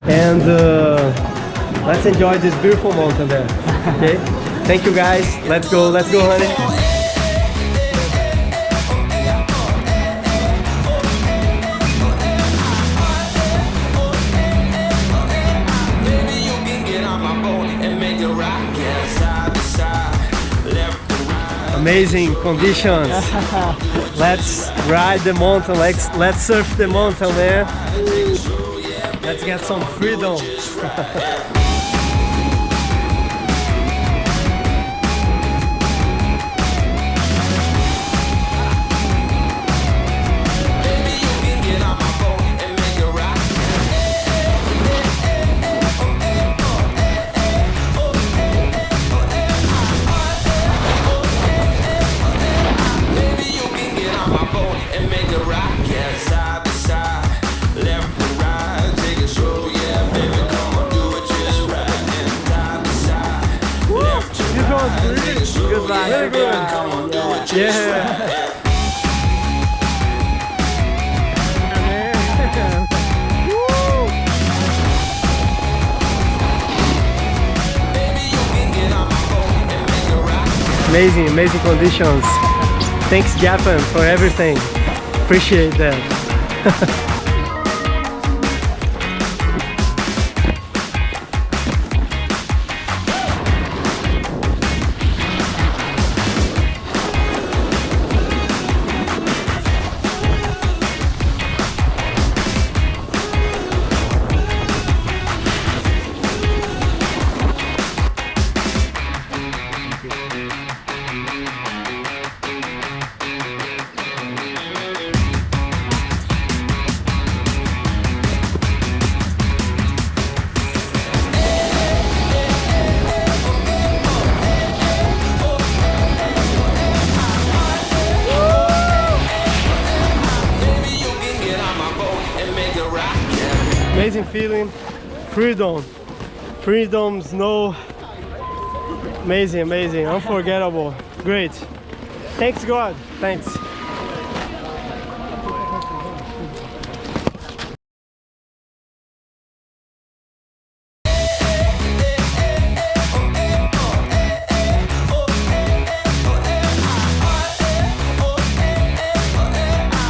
And let's enjoy this beautiful mountain there. Okay, thank you guys. Let's go, honey. Amazing conditions. Let's ride the mountain. Let's surf the mountain, man. Let's get some freedom. Very good. Yeah. Amazing conditions. Thanks Japan for everything. Appreciate that. Amazing feeling, freedom, snow, amazing, unforgettable, great. Thanks God, thanks.